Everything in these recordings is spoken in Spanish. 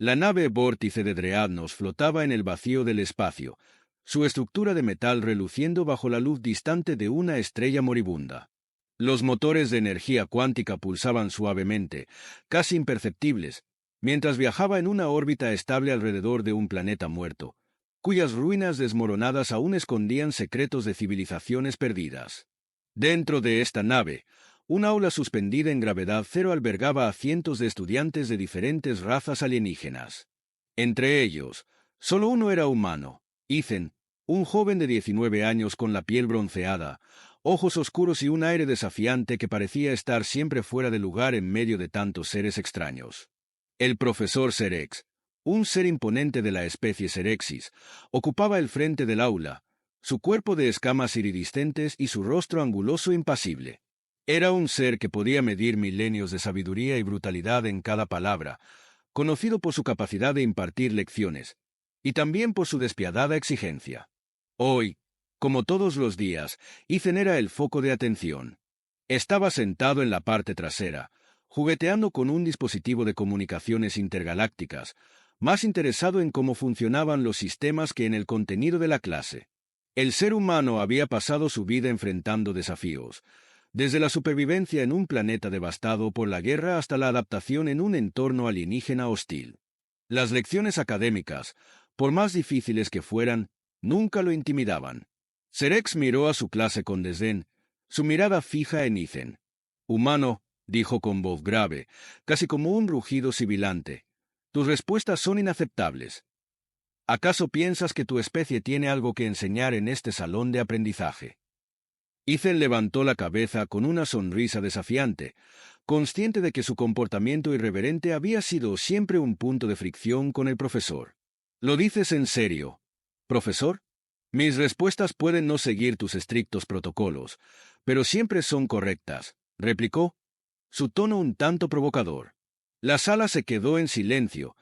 La nave vórtice de Dreadnought flotaba en el vacío del espacio, su estructura de metal reluciendo bajo la luz distante de una estrella moribunda. Los motores de energía cuántica pulsaban suavemente, casi imperceptibles, mientras viajaba en una órbita estable alrededor de un planeta muerto, cuyas ruinas desmoronadas aún escondían secretos de civilizaciones perdidas. Dentro de esta nave, un aula suspendida en gravedad cero albergaba a cientos de estudiantes de diferentes razas alienígenas. Entre ellos, solo uno era humano, Ethan, un joven de 19 años con la piel bronceada, ojos oscuros y un aire desafiante que parecía estar siempre fuera de lugar en medio de tantos seres extraños. El profesor Cerex, un ser imponente de la especie Cerexis, ocupaba el frente del aula, su cuerpo de escamas iridiscentes y su rostro anguloso impasible. Era un ser que podía medir milenios de sabiduría y brutalidad en cada palabra, conocido por su capacidad de impartir lecciones, y también por su despiadada exigencia. Hoy, como todos los días, Ethan era el foco de atención. Estaba sentado en la parte trasera, jugueteando con un dispositivo de comunicaciones intergalácticas, más interesado en cómo funcionaban los sistemas que en el contenido de la clase. El ser humano había pasado su vida enfrentando desafíos, desde la supervivencia en un planeta devastado por la guerra hasta la adaptación en un entorno alienígena hostil. Las lecciones académicas, por más difíciles que fueran, nunca lo intimidaban. Cerex miró a su clase con desdén, su mirada fija en Ethan. «Humano», dijo con voz grave, casi como un rugido sibilante, «tus respuestas son inaceptables. ¿Acaso piensas que tu especie tiene algo que enseñar en este salón de aprendizaje?» Ethan levantó la cabeza con una sonrisa desafiante, consciente de que su comportamiento irreverente había sido siempre un punto de fricción con el profesor. «¿Lo dices en serio, profesor? Mis respuestas pueden no seguir tus estrictos protocolos, pero siempre son correctas», replicó, su tono un tanto provocador. La sala se quedó en silencio,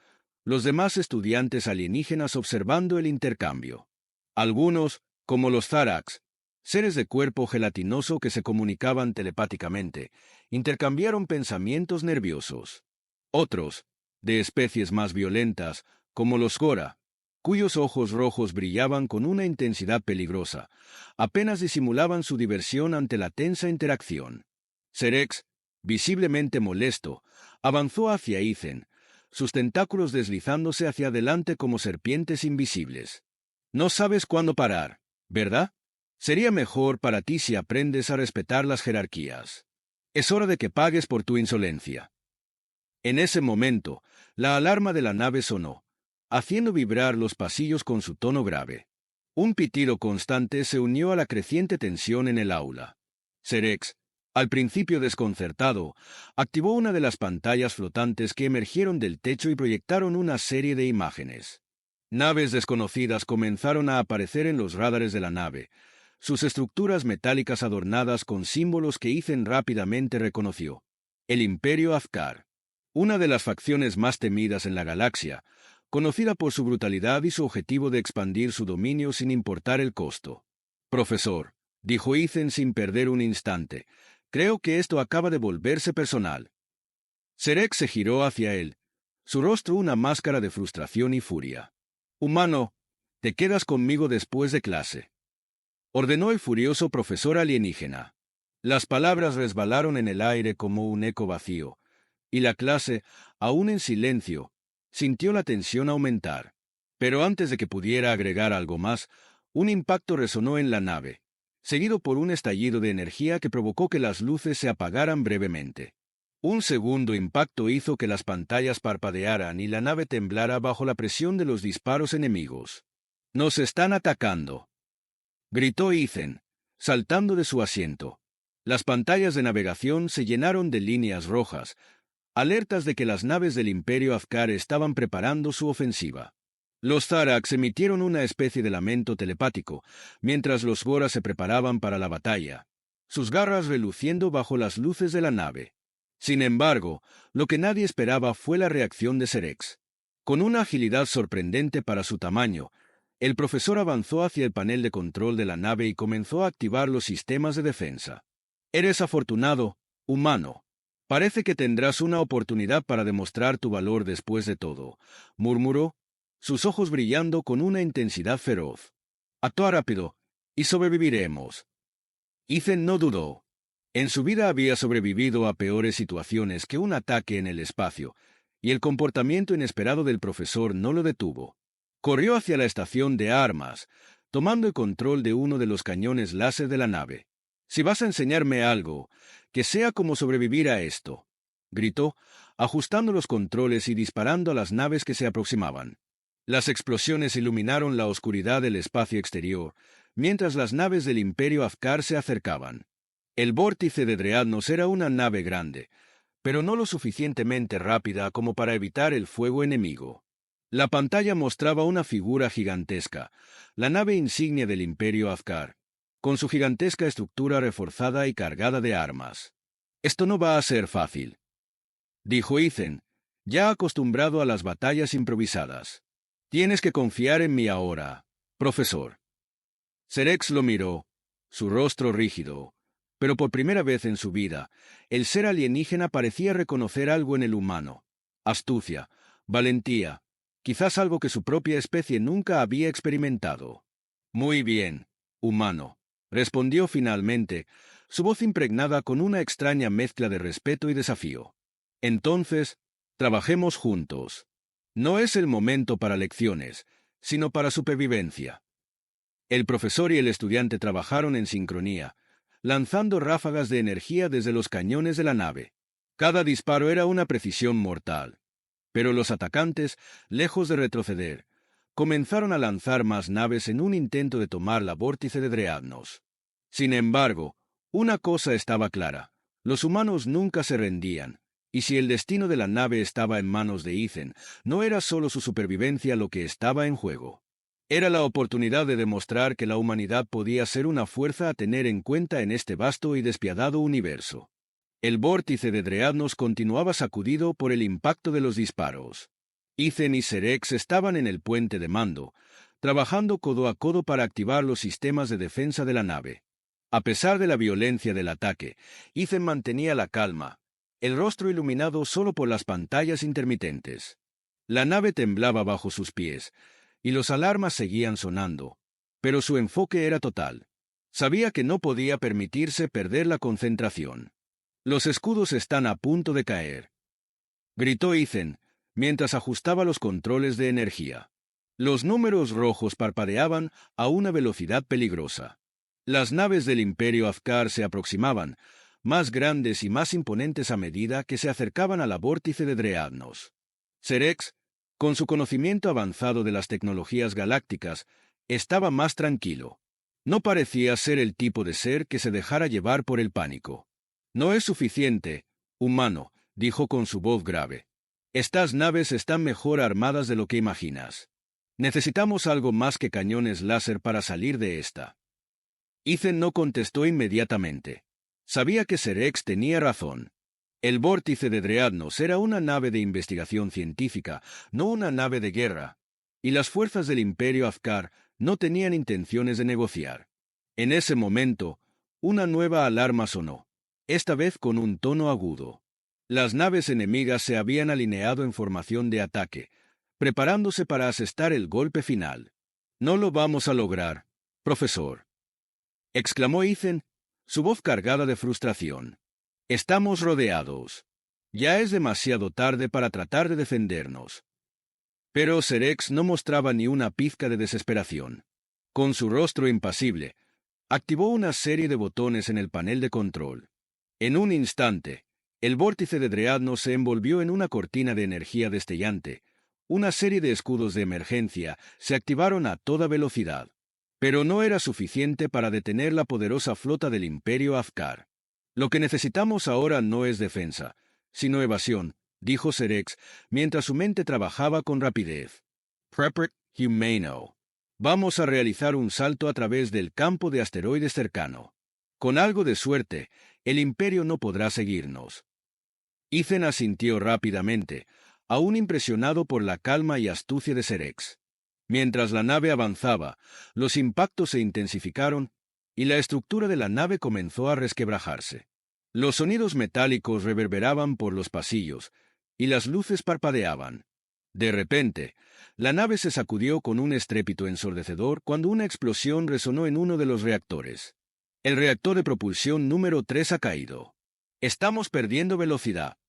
los demás estudiantes alienígenas observando el intercambio. Algunos, como los Tharax, seres de cuerpo gelatinoso que se comunicaban telepáticamente, intercambiaron pensamientos nerviosos. Otros, de especies más violentas, como los Gora, cuyos ojos rojos brillaban con una intensidad peligrosa, apenas disimulaban su diversión ante la tensa interacción. Cerex, visiblemente molesto, avanzó hacia Ethan, sus tentáculos deslizándose hacia adelante como serpientes invisibles. «No sabes cuándo parar, ¿verdad? Sería mejor para ti si aprendes a respetar las jerarquías. Es hora de que pagues por tu insolencia». En ese momento, la alarma de la nave sonó, haciendo vibrar los pasillos con su tono grave. Un pitido constante se unió a la creciente tensión en el aula. Cerex, al principio desconcertado, activó una de las pantallas flotantes que emergieron del techo y proyectaron una serie de imágenes. Naves desconocidas comenzaron a aparecer en los radares de la nave, sus estructuras metálicas adornadas con símbolos que Ethan rápidamente reconoció. El Imperio Azkar, una de las facciones más temidas en la galaxia, conocida por su brutalidad y su objetivo de expandir su dominio sin importar el costo. «Profesor», dijo Ethan sin perder un instante, «creo que esto acaba de volverse personal». Cerex se giró hacia él, su rostro una máscara de frustración y furia. «Humano, te quedas conmigo después de clase», ordenó el furioso profesor alienígena. Las palabras resbalaron en el aire como un eco vacío, y la clase, aún en silencio, sintió la tensión aumentar. Pero antes de que pudiera agregar algo más, un impacto resonó en la nave, seguido por un estallido de energía que provocó que las luces se apagaran brevemente. Un segundo impacto hizo que las pantallas parpadearan y la nave temblara bajo la presión de los disparos enemigos. «¡Nos están atacando!», gritó Ethan, saltando de su asiento. Las pantallas de navegación se llenaron de líneas rojas, alertas de que las naves del Imperio Azkar estaban preparando su ofensiva. Los Tharax emitieron una especie de lamento telepático, mientras los Gora se preparaban para la batalla, sus garras reluciendo bajo las luces de la nave. Sin embargo, lo que nadie esperaba fue la reacción de Cerex. Con una agilidad sorprendente para su tamaño, el profesor avanzó hacia el panel de control de la nave y comenzó a activar los sistemas de defensa. «Eres afortunado, humano», Parece que tendrás una oportunidad para demostrar tu valor después de todo, murmuró, sus ojos brillando con una intensidad feroz. Actúa rápido, y sobreviviremos. Ethan no dudó. En su vida había sobrevivido a peores situaciones que un ataque en el espacio, y el comportamiento inesperado del profesor no lo detuvo. Corrió hacia la estación de armas, tomando el control de uno de los cañones láser de la nave. «Si vas a enseñarme algo, que sea cómo sobrevivir a esto», gritó, ajustando los controles y disparando a las naves que se aproximaban. Las explosiones iluminaron la oscuridad del espacio exterior, mientras las naves del Imperio Afkar se acercaban. El vórtice de Dreadnought era una nave grande, pero no lo suficientemente rápida como para evitar el fuego enemigo. La pantalla mostraba una figura gigantesca, la nave insignia del Imperio Afkar, con su gigantesca estructura reforzada y cargada de armas. «Esto no va a ser fácil», dijo Ethan, ya acostumbrado a las batallas improvisadas. «Tienes que confiar en mí ahora, profesor». Cerex lo miró, su rostro rígido, pero por primera vez en su vida, el ser alienígena parecía reconocer algo en el humano: astucia, valentía, quizás algo que su propia especie nunca había experimentado. «Muy bien, humano», respondió finalmente, su voz impregnada con una extraña mezcla de respeto y desafío. «Entonces, trabajemos juntos. No es el momento para lecciones, sino para supervivencia». El profesor y el estudiante trabajaron en sincronía, lanzando ráfagas de energía desde los cañones de la nave. Cada disparo era una precisión mortal. Pero los atacantes, lejos de retroceder, comenzaron a lanzar más naves en un intento de tomar la vórtice de Dreadnought. Sin embargo, una cosa estaba clara: los humanos nunca se rendían, y si el destino de la nave estaba en manos de Ethan, no era solo su supervivencia lo que estaba en juego. Era la oportunidad de demostrar que la humanidad podía ser una fuerza a tener en cuenta en este vasto y despiadado universo. El vórtice de Dreadnought continuaba sacudido por el impacto de los disparos. Ethan y Cerex estaban en el puente de mando, trabajando codo a codo para activar los sistemas de defensa de la nave. A pesar de la violencia del ataque, Ethan mantenía la calma, el rostro iluminado solo por las pantallas intermitentes. La nave temblaba bajo sus pies, y los alarmas seguían sonando, pero su enfoque era total. Sabía que no podía permitirse perder la concentración. «Los escudos están a punto de caer», gritó Ethan, mientras ajustaba los controles de energía. Los números rojos parpadeaban a una velocidad peligrosa. Las naves del Imperio Afkar se aproximaban, más grandes y más imponentes a medida que se acercaban a la vórtice de Dreadnought. Cerex, con su conocimiento avanzado de las tecnologías galácticas, estaba más tranquilo. No parecía ser el tipo de ser que se dejara llevar por el pánico. «No es suficiente, humano», dijo con su voz grave. «Estas naves están mejor armadas de lo que imaginas. Necesitamos algo más que cañones láser para salir de esta». Ethan no contestó inmediatamente. Sabía que Cerex tenía razón. El vórtice de Dreadnought era una nave de investigación científica, no una nave de guerra, y las fuerzas del Imperio Afkar no tenían intenciones de negociar. En ese momento, una nueva alarma sonó, esta vez con un tono agudo. Las naves enemigas se habían alineado en formación de ataque, preparándose para asestar el golpe final. «No lo vamos a lograr, profesor», exclamó Ethan, su voz cargada de frustración. «Estamos rodeados. Ya es demasiado tarde para tratar de defendernos». Pero Cerex no mostraba ni una pizca de desesperación. Con su rostro impasible, activó una serie de botones en el panel de control. En un instante, el vórtice de Dreadnought se envolvió en una cortina de energía destellante. Una serie de escudos de emergencia se activaron a toda velocidad. Pero no era suficiente para detener la poderosa flota del Imperio Afkar. «Lo que necesitamos ahora no es defensa, sino evasión», dijo Cerex, mientras su mente trabajaba con rapidez. «Prepare Humano. Vamos a realizar un salto a través del campo de asteroides cercano. Con algo de suerte, el Imperio no podrá seguirnos». Ethan asintió rápidamente, aún impresionado por la calma y astucia de Cerex. Mientras la nave avanzaba, los impactos se intensificaron y la estructura de la nave comenzó a resquebrajarse. Los sonidos metálicos reverberaban por los pasillos, y las luces parpadeaban. De repente, la nave se sacudió con un estrépito ensordecedor cuando una explosión resonó en uno de los reactores. El reactor de propulsión número 3 ha caído. Estamos perdiendo velocidad,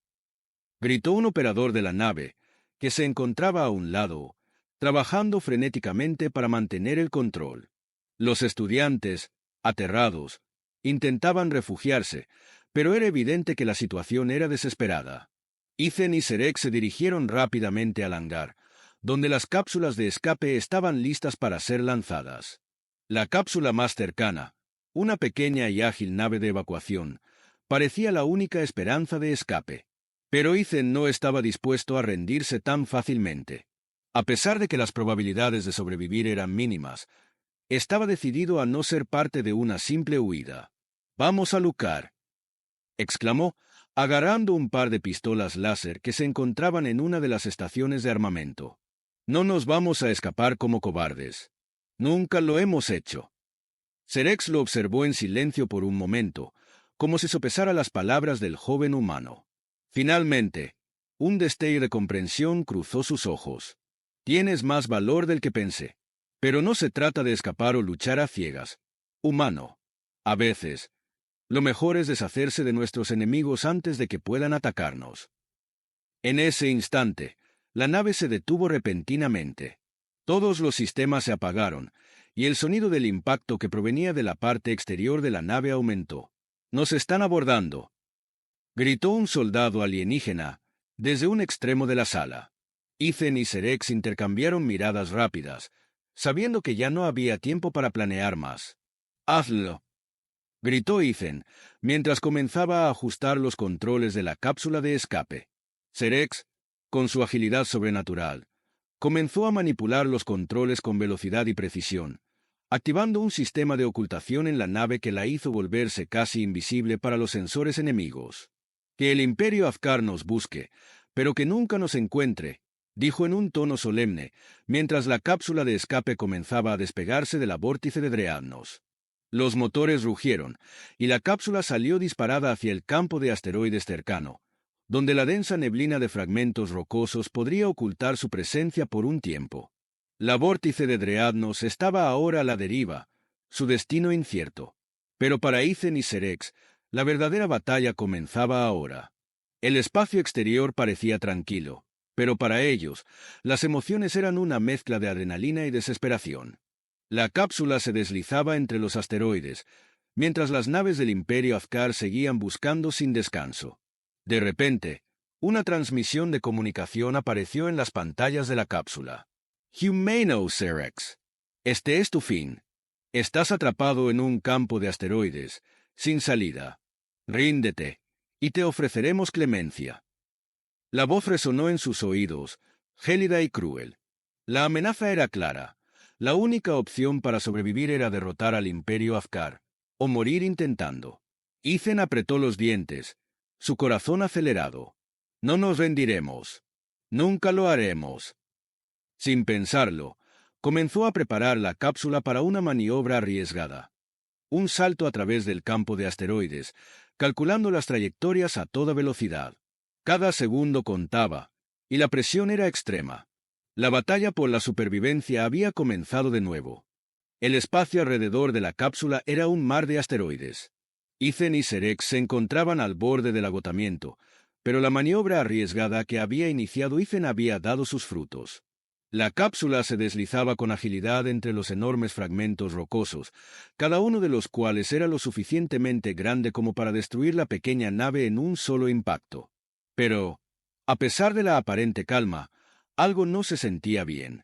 gritó un operador de la nave, que se encontraba a un lado, trabajando frenéticamente para mantener el control. Los estudiantes, aterrados, intentaban refugiarse, pero era evidente que la situación era desesperada. Ethan y Serek se dirigieron rápidamente al hangar, donde las cápsulas de escape estaban listas para ser lanzadas. La cápsula más cercana, una pequeña y ágil nave de evacuación, parecía la única esperanza de escape. Pero Ethan no estaba dispuesto a rendirse tan fácilmente. A pesar de que las probabilidades de sobrevivir eran mínimas, estaba decidido a no ser parte de una simple huida. «Vamos a luchar», exclamó, agarrando un par de pistolas láser que se encontraban en una de las estaciones de armamento. «No nos vamos a escapar como cobardes. Nunca lo hemos hecho». Serek lo observó en silencio por un momento, como si sopesara las palabras del joven humano. Finalmente, un destello de comprensión cruzó sus ojos. «Tienes más valor del que pensé. Pero no se trata de escapar o luchar a ciegas. Humano. A veces, lo mejor es deshacerse de nuestros enemigos antes de que puedan atacarnos». En ese instante, la nave se detuvo repentinamente. Todos los sistemas se apagaron, y el sonido del impacto que provenía de la parte exterior de la nave aumentó. «Nos están abordando», gritó un soldado alienígena desde un extremo de la sala. Ethan y Serek intercambiaron miradas rápidas, sabiendo que ya no había tiempo para planear más. «Hazlo», gritó Ethan, mientras comenzaba a ajustar los controles de la cápsula de escape. Serek, con su agilidad sobrenatural, comenzó a manipular los controles con velocidad y precisión, activando un sistema de ocultación en la nave que la hizo volverse casi invisible para los sensores enemigos. «Que el Imperio Afkar nos busque, pero que nunca nos encuentre», dijo en un tono solemne, mientras la cápsula de escape comenzaba a despegarse de la vórtice de Dreadnoughts. Los motores rugieron, y la cápsula salió disparada hacia el campo de asteroides cercano, donde la densa neblina de fragmentos rocosos podría ocultar su presencia por un tiempo. La vórtice de Dreadnoughts estaba ahora a la deriva, su destino incierto. Pero para Ethan y Serek, la verdadera batalla comenzaba ahora. El espacio exterior parecía tranquilo, pero para ellos, las emociones eran una mezcla de adrenalina y desesperación. La cápsula se deslizaba entre los asteroides, mientras las naves del Imperio Afkar seguían buscando sin descanso. De repente, una transmisión de comunicación apareció en las pantallas de la cápsula. «Humano, Serek. Este es tu fin. Estás atrapado en un campo de asteroides, sin salida. Ríndete, y te ofreceremos clemencia». La voz resonó en sus oídos, gélida y cruel. La amenaza era clara. La única opción para sobrevivir era derrotar al Imperio Afkar, o morir intentando. Ethan apretó los dientes, su corazón acelerado. «No nos rendiremos. Nunca lo haremos». Sin pensarlo, comenzó a preparar la cápsula para una maniobra arriesgada. Un salto a través del campo de asteroides, calculando las trayectorias a toda velocidad. Cada segundo contaba, y la presión era extrema. La batalla por la supervivencia había comenzado de nuevo. El espacio alrededor de la cápsula era un mar de asteroides. Ethan y Serek se encontraban al borde del agotamiento, pero la maniobra arriesgada que había iniciado Ethan había dado sus frutos. La cápsula se deslizaba con agilidad entre los enormes fragmentos rocosos, cada uno de los cuales era lo suficientemente grande como para destruir la pequeña nave en un solo impacto. Pero, a pesar de la aparente calma, algo no se sentía bien.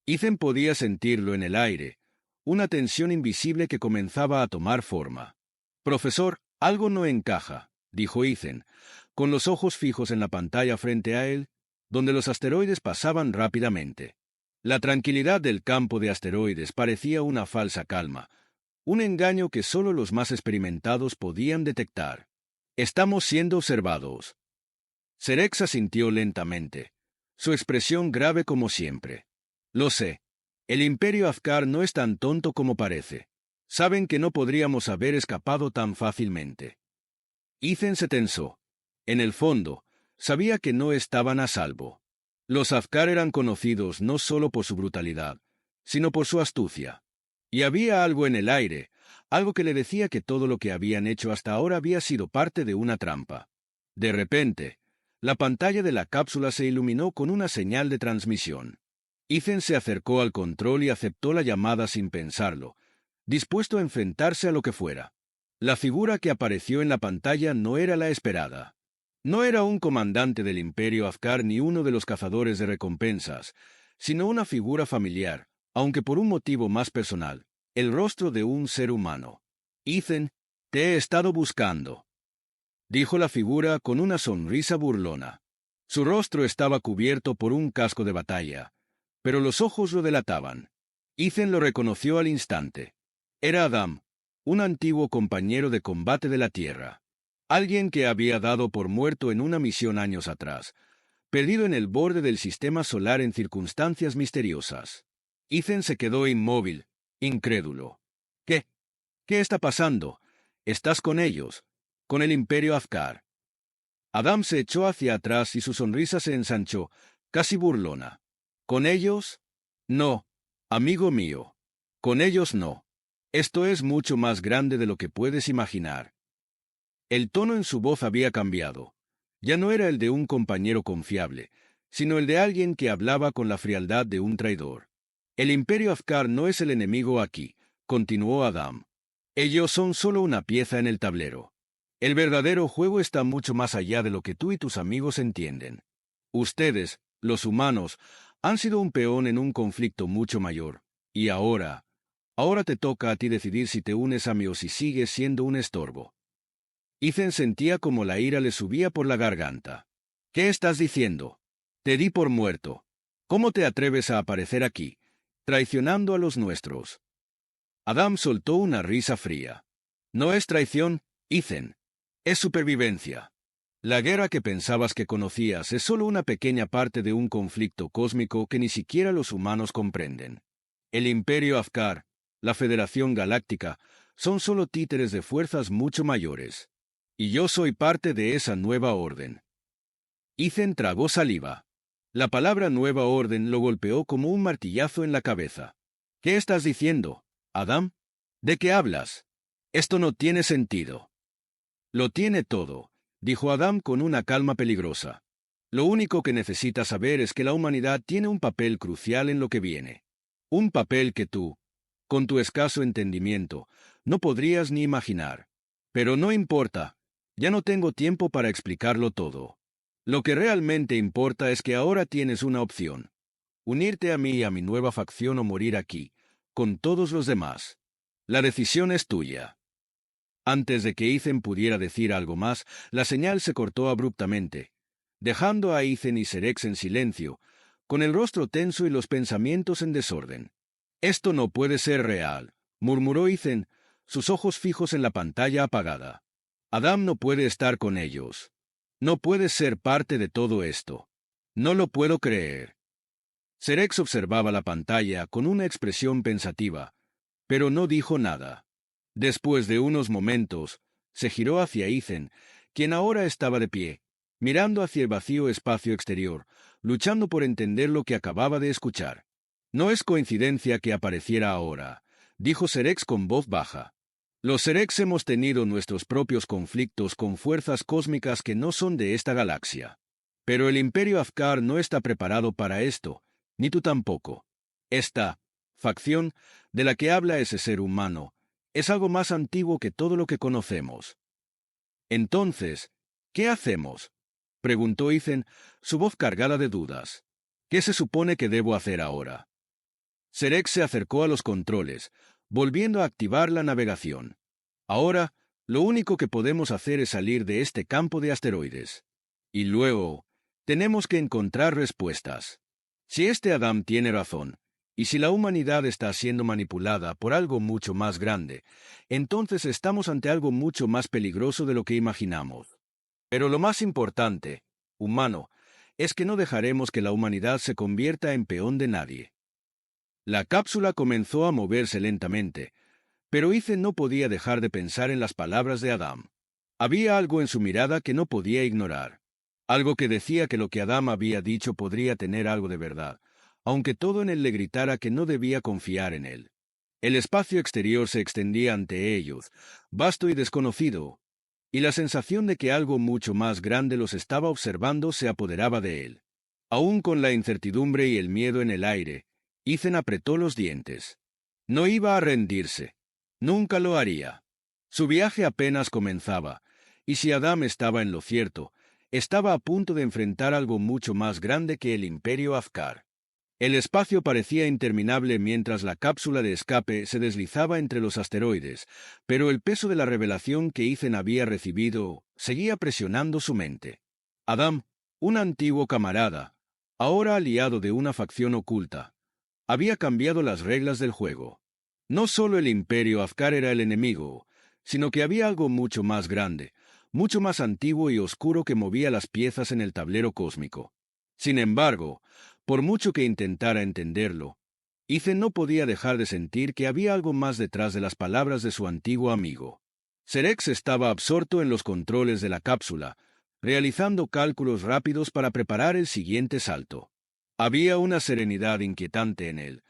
Ethan podía sentirlo en el aire, una tensión invisible que comenzaba a tomar forma. «Profesor, algo no encaja», dijo Ethan, con los ojos fijos en la pantalla frente a él, donde los asteroides pasaban rápidamente. La tranquilidad del campo de asteroides parecía una falsa calma, un engaño que solo los más experimentados podían detectar. «Estamos siendo observados». Serek asintió lentamente, su expresión grave como siempre. «Lo sé. El Imperio Afkar no es tan tonto como parece. Saben que no podríamos haber escapado tan fácilmente». Ethan se tensó. En el fondo, sabía que no estaban a salvo. Los Afkar eran conocidos no solo por su brutalidad, sino por su astucia. Y había algo en el aire, algo que le decía que todo lo que habían hecho hasta ahora había sido parte de una trampa. De repente, la pantalla de la cápsula se iluminó con una señal de transmisión. Ethan se acercó al control y aceptó la llamada sin pensarlo, dispuesto a enfrentarse a lo que fuera. La figura que apareció en la pantalla no era la esperada. No era un comandante del Imperio Afkar ni uno de los cazadores de recompensas, sino una figura familiar, aunque por un motivo más personal, el rostro de un ser humano. Ethan, te he estado buscando, dijo la figura con una sonrisa burlona. Su rostro estaba cubierto por un casco de batalla, pero los ojos lo delataban. Ethan lo reconoció al instante. Era Adam, un antiguo compañero de combate de la Tierra. Alguien que había dado por muerto en una misión años atrás, perdido en el borde del sistema solar en circunstancias misteriosas. Ethan se quedó inmóvil, incrédulo. ¿Qué? ¿Qué está pasando? ¿Estás con ellos? ¿Con el Imperio Afkar? Adam se echó hacia atrás y su sonrisa se ensanchó, casi burlona. ¿Con ellos? No, amigo mío. Con ellos no. Esto es mucho más grande de lo que puedes imaginar. El tono en su voz había cambiado. Ya no era el de un compañero confiable, sino el de alguien que hablaba con la frialdad de un traidor. El Imperio Afkar no es el enemigo aquí, continuó Adam. Ellos son solo una pieza en el tablero. El verdadero juego está mucho más allá de lo que tú y tus amigos entienden. Ustedes, los humanos, han sido un peón en un conflicto mucho mayor, y ahora te toca a ti decidir si te unes a mí o si sigues siendo un estorbo. Ethan sentía como la ira le subía por la garganta. ¿Qué estás diciendo? Te di por muerto. ¿Cómo te atreves a aparecer aquí, traicionando a los nuestros? Adam soltó una risa fría. No es traición, Ethan. Es supervivencia. La guerra que pensabas que conocías es solo una pequeña parte de un conflicto cósmico que ni siquiera los humanos comprenden. El Imperio Afkar, la Federación Galáctica, son solo títeres de fuerzas mucho mayores. Y yo soy parte de esa nueva orden. Ethan tragó saliva. La palabra nueva orden lo golpeó como un martillazo en la cabeza. ¿Qué estás diciendo, Adam? ¿De qué hablas? Esto no tiene sentido. Lo tiene todo, dijo Adam con una calma peligrosa. Lo único que necesitas saber es que la humanidad tiene un papel crucial en lo que viene. Un papel que tú, con tu escaso entendimiento, no podrías ni imaginar. Pero no importa. Ya no tengo tiempo para explicarlo todo. Lo que realmente importa es que ahora tienes una opción. Unirte a mí y a mi nueva facción o morir aquí, con todos los demás. La decisión es tuya. Antes de que Ethan pudiera decir algo más, la señal se cortó abruptamente, dejando a Ethan y Serex en silencio, con el rostro tenso y los pensamientos en desorden. Esto no puede ser real, murmuró Ethan, sus ojos fijos en la pantalla apagada. Adam no puede estar con ellos. No puede ser parte de todo esto. No lo puedo creer. Serex observaba la pantalla con una expresión pensativa, pero no dijo nada. Después de unos momentos, se giró hacia Ethan, quien ahora estaba de pie, mirando hacia el vacío espacio exterior, luchando por entender lo que acababa de escuchar. No es coincidencia que apareciera ahora, dijo Serex con voz baja. Los Serex hemos tenido nuestros propios conflictos con fuerzas cósmicas que no son de esta galaxia. Pero el Imperio Afkar no está preparado para esto, ni tú tampoco. Esta facción de la que habla ese ser humano es algo más antiguo que todo lo que conocemos. Entonces, ¿qué hacemos?, preguntó Ethan, su voz cargada de dudas. ¿Qué se supone que debo hacer ahora? Serex se acercó a los controles, volviendo a activar la navegación. Ahora, lo único que podemos hacer es salir de este campo de asteroides. Y luego, tenemos que encontrar respuestas. Si este Adam tiene razón, y si la humanidad está siendo manipulada por algo mucho más grande, entonces estamos ante algo mucho más peligroso de lo que imaginamos. Pero lo más importante, humano, es que no dejaremos que la humanidad se convierta en peón de nadie. La cápsula comenzó a moverse lentamente, pero Ethan no podía dejar de pensar en las palabras de Adam. Había algo en su mirada que no podía ignorar. Algo que decía que lo que Adam había dicho podría tener algo de verdad, aunque todo en él le gritara que no debía confiar en él. El espacio exterior se extendía ante ellos, vasto y desconocido, y la sensación de que algo mucho más grande los estaba observando se apoderaba de él. Aún con la incertidumbre y el miedo en el aire, Ethan apretó los dientes. No iba a rendirse. Nunca lo haría. Su viaje apenas comenzaba, y si Adam estaba en lo cierto, estaba a punto de enfrentar algo mucho más grande que el Imperio Afkar. El espacio parecía interminable mientras la cápsula de escape se deslizaba entre los asteroides, pero el peso de la revelación que Ethan había recibido seguía presionando su mente. Adam, un antiguo camarada, ahora aliado de una facción oculta, había cambiado las reglas del juego. No solo el Imperio Afkar era el enemigo, sino que había algo mucho más grande, mucho más antiguo y oscuro que movía las piezas en el tablero cósmico. Sin embargo, por mucho que intentara entenderlo, Ethan no podía dejar de sentir que había algo más detrás de las palabras de su antiguo amigo. Serex estaba absorto en los controles de la cápsula, realizando cálculos rápidos para preparar el siguiente salto. Había una serenidad inquietante en él,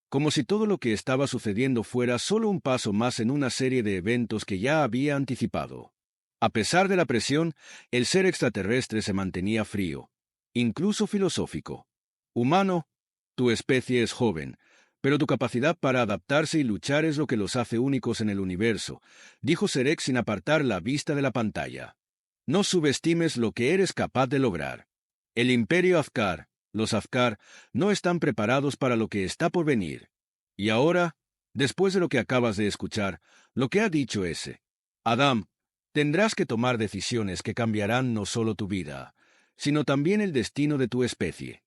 como si todo lo que estaba sucediendo fuera solo un paso más en una serie de eventos que ya había anticipado. A pesar de la presión, el ser extraterrestre se mantenía frío, incluso filosófico. Humano, tu especie es joven, pero tu capacidad para adaptarse y luchar es lo que los hace únicos en el universo, dijo Serex sin apartar la vista de la pantalla. No subestimes lo que eres capaz de lograr. El Imperio Afkar, los Afkar, no están preparados para lo que está por venir. Y ahora, después de lo que acabas de escuchar, lo que ha dicho ese, Adam, tendrás que tomar decisiones que cambiarán no solo tu vida, sino también el destino de tu especie.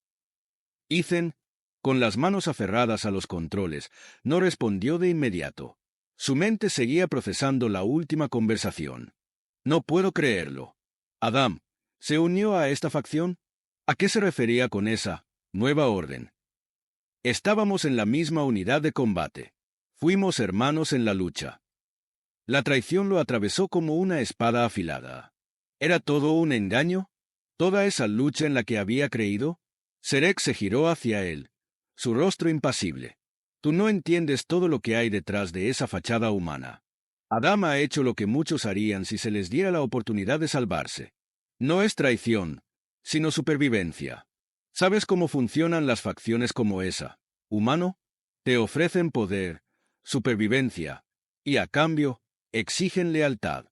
Ethan, con las manos aferradas a los controles, no respondió de inmediato. Su mente seguía procesando la última conversación. No puedo creerlo. Adam, ¿se unió a esta facción? ¿A qué se refería con esa nueva orden? Estábamos en la misma unidad de combate. Fuimos hermanos en la lucha. La traición lo atravesó como una espada afilada. ¿Era todo un engaño? ¿Toda esa lucha en la que había creído? Serex se giró hacia él, su rostro impasible. Tú no entiendes todo lo que hay detrás de esa fachada humana. Adam ha hecho lo que muchos harían si se les diera la oportunidad de salvarse. No es traición, sino supervivencia. ¿Sabes cómo funcionan las facciones como esa? Humano, te ofrecen poder, supervivencia, y a cambio, exigen lealtad.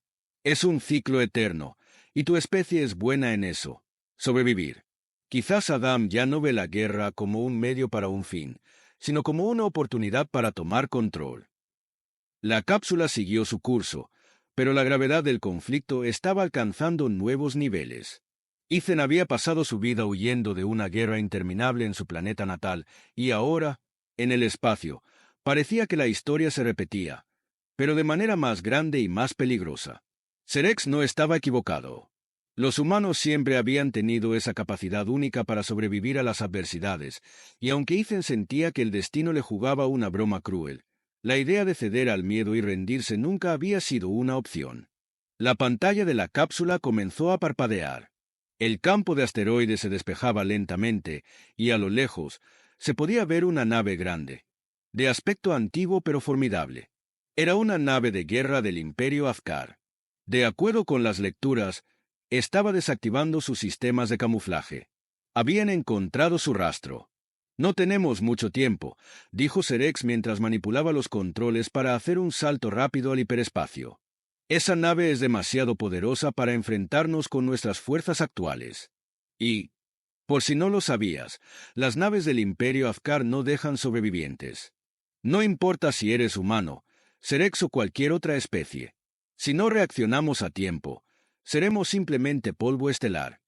Es un ciclo eterno, y tu especie es buena en eso, sobrevivir. Quizás Adam ya no ve la guerra como un medio para un fin, sino como una oportunidad para tomar control. La cápsula siguió su curso, pero la gravedad del conflicto estaba alcanzando nuevos niveles. Ethan había pasado su vida huyendo de una guerra interminable en su planeta natal, y ahora, en el espacio, parecía que la historia se repetía, pero de manera más grande y más peligrosa. Serex no estaba equivocado. Los humanos siempre habían tenido esa capacidad única para sobrevivir a las adversidades, y aunque Ethan sentía que el destino le jugaba una broma cruel, la idea de ceder al miedo y rendirse nunca había sido una opción. La pantalla de la cápsula comenzó a parpadear. El campo de asteroides se despejaba lentamente, y a lo lejos se podía ver una nave grande, de aspecto antiguo pero formidable. Era una nave de guerra del Imperio Afkar. De acuerdo con las lecturas, estaba desactivando sus sistemas de camuflaje. Habían encontrado su rastro. No tenemos mucho tiempo, dijo Serex mientras manipulaba los controles para hacer un salto rápido al hiperespacio. Esa nave es demasiado poderosa para enfrentarnos con nuestras fuerzas actuales. Y, por si no lo sabías, las naves del Imperio Afkar no dejan sobrevivientes. No importa si eres humano, Serex o cualquier otra especie. Si no reaccionamos a tiempo, seremos simplemente polvo estelar.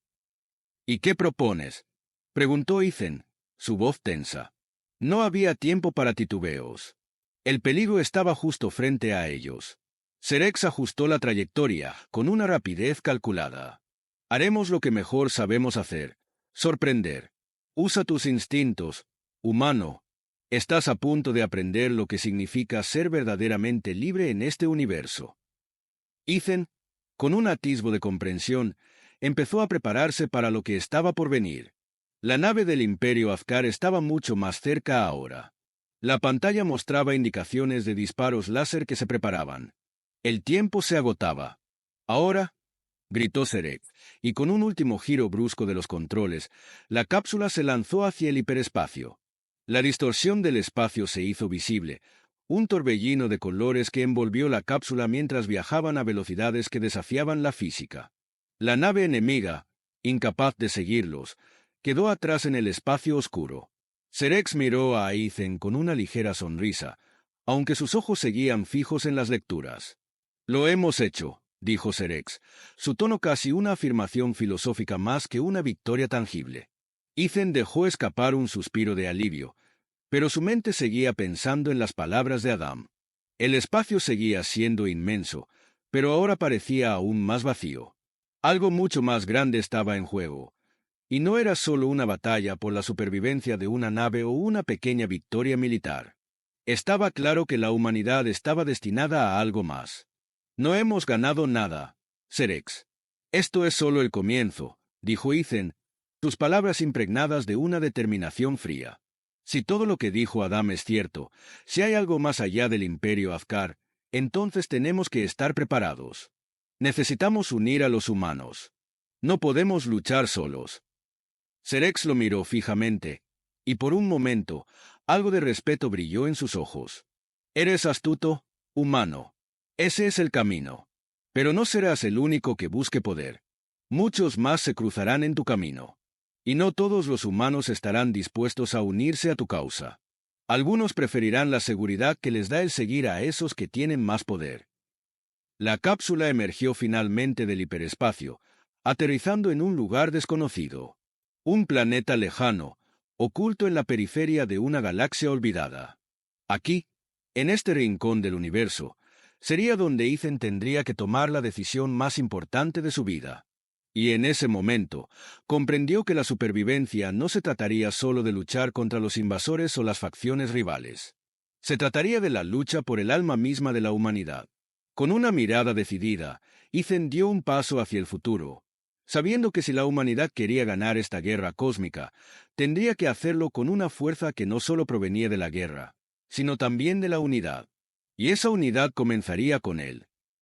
¿Y qué propones?, preguntó Ethan, su voz tensa. No había tiempo para titubeos. El peligro estaba justo frente a ellos. Serex ajustó la trayectoria con una rapidez calculada. Haremos lo que mejor sabemos hacer: sorprender. Usa tus instintos, humano. Estás a punto de aprender lo que significa ser verdaderamente libre en este universo. Ethan, Con un atisbo de comprensión, empezó a prepararse para lo que estaba por venir. La nave del Imperio Azkar estaba mucho más cerca ahora. La pantalla mostraba indicaciones de disparos láser que se preparaban. El tiempo se agotaba. Ahora, gritó Serek, y con un último giro brusco de los controles, la cápsula se lanzó hacia el hiperespacio. La distorsión del espacio se hizo visible, un torbellino de colores que envolvió la cápsula mientras viajaban a velocidades que desafiaban la física. La nave enemiga, incapaz de seguirlos, quedó atrás en el espacio oscuro. Serek miró a Aizen con una ligera sonrisa, aunque sus ojos seguían fijos en las lecturas. «Lo hemos hecho», dijo Serek, su tono casi una afirmación filosófica más que una victoria tangible. Aizen dejó escapar un suspiro de alivio, pero su mente seguía pensando en las palabras de Adam. El espacio seguía siendo inmenso, pero ahora parecía aún más vacío. Algo mucho más grande estaba en juego, y no era solo una batalla por la supervivencia de una nave o una pequeña victoria militar. Estaba claro que la humanidad estaba destinada a algo más. «No hemos ganado nada, Serek. Esto es solo el comienzo», dijo Aizen, sus palabras impregnadas de una determinación fría. Si todo lo que dijo Adam es cierto, si hay algo más allá del Imperio Azkar, entonces tenemos que estar preparados. Necesitamos unir a los humanos. No podemos luchar solos. Serek lo miró fijamente, y por un momento, algo de respeto brilló en sus ojos. «Eres astuto, humano. Ese es el camino. Pero no serás el único que busque poder. Muchos más se cruzarán en tu camino. Y no todos los humanos estarán dispuestos a unirse a tu causa. Algunos preferirán la seguridad que les da el seguir a esos que tienen más poder». La cápsula emergió finalmente del hiperespacio, aterrizando en un lugar desconocido. Un planeta lejano, oculto en la periferia de una galaxia olvidada. Aquí, en este rincón del universo, sería donde Aizen tendría que tomar la decisión más importante de su vida. Y en ese momento, comprendió que la supervivencia no se trataría solo de luchar contra los invasores o las facciones rivales. Se trataría de la lucha por el alma misma de la humanidad. Con una mirada decidida, Aizen dio un paso hacia el futuro, sabiendo que si la humanidad quería ganar esta guerra cósmica, tendría que hacerlo con una fuerza que no solo provenía de la guerra, sino también de la unidad. Y esa unidad comenzaría con él.